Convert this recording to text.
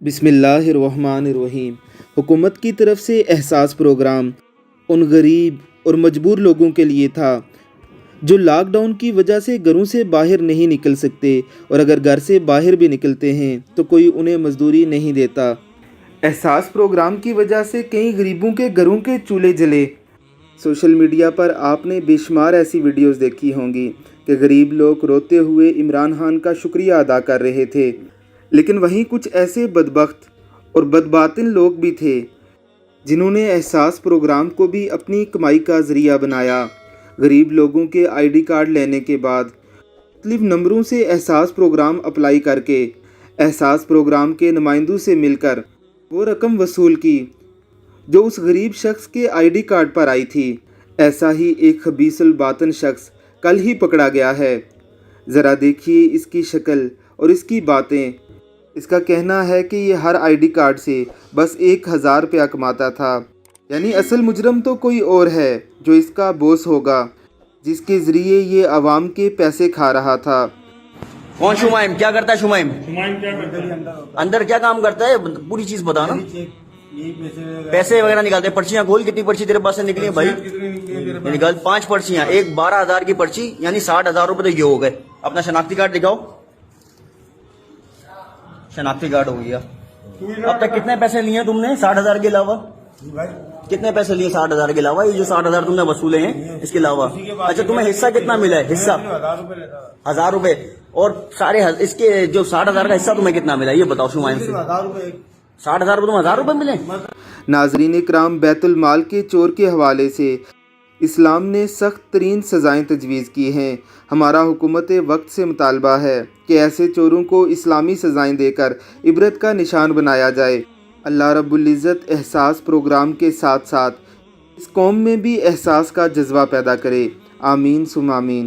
बिस्मिल्लाहिर्रहमानिर्रहीम। हुकूमत की तरफ से एहसास प्रोग्राम उन गरीब और मजबूर लोगों के लिए था जो लॉकडाउन की वजह से घरों से बाहर नहीं निकल सकते, और अगर घर से बाहर भी निकलते हैं तो कोई उन्हें मजदूरी नहीं देता। एहसास प्रोग्राम की वजह से कई गरीबों के घरों के चूल्हे जले। सोशल मीडिया पर आपने बेशुमार ऐसी वीडियोस देखी होंगी कि गरीब लोग रोते हुए इमरान खान का शुक्रिया अदा कर रहे थे, लेकिन वहीं कुछ ऐसे बदबख्त और बदबातिन लोग भी थे जिन्होंने एहसास प्रोग्राम को भी अपनी कमाई का ज़रिया बनाया। गरीब लोगों के आईडी कार्ड लेने के बाद मुख्तलिफ नंबरों से एहसास प्रोग्राम अप्लाई करके एहसास प्रोग्राम के नुमाइंदों से मिलकर वो रकम वसूल की जो उस गरीब शख्स के आईडी कार्ड पर आई थी। ऐसा ही एक खबीसुल बातिन शख्स कल ही पकड़ा गया है। ज़रा देखिए इसकी शक्ल और इसकी बातें। इसका कहना है कि ये हर आईडी कार्ड से बस 1000 रुपया कमाता था, यानी असल मुजरम तो कोई और है जो इसका बॉस होगा, जिसके ज़रिए ये आवाम के पैसे खा रहा था। कौन शुमाइम? क्या करता है शुमाइम? शुमाइम क्या करता है? अंदर क्या काम करता है? पूरी चीज बताना। पैसे वगैरह निकालते हैं। पर्चियां खोल, कितनी पर्ची तेरे पास से निकली है भाई? निकाल 5 पर्चियां, एक 12,000 की पर्ची, यानी 60,000 रुपए तो ये हो गए। अपना शनाख्ती कार्ड दिखाओ। शनाख्ती कार्ड हो गया। अब तक कितने पैसे लिए तुमने 60,000 के अलावा? कितने पैसे लिए 60,000 के अलावा? ये जो 60,000 तुमने वसूले हैं इसके अलावा। अच्छा, तुम्हें हिस्सा कितना मिला है? हिस्सा 1,000 रुपए। और सारे इसके जो 60,000 का हिस्सा तुम्हें कितना मिला ये बताओ शुमाइम से। 60,000 रुपए, तुम्हें 1,000 रुपए मिले? नाजरीन इकराम, बैतुल माल के चोर के हवाले से इस्लाम ने सख्त तरीन सज़ाएँ तजवीज़ की हैं। हमारा हुकूमत वक्त से मुतालबा है कि ऐसे चोरों को इस्लामी सज़ाएँ देकर इबरत का निशान बनाया जाए। अल्लाह रब्बुल इज़्ज़त एहसास प्रोग्राम के साथ साथ इस कौम में भी एहसास का जज्बा पैदा करे। आमीन सुम आमीन।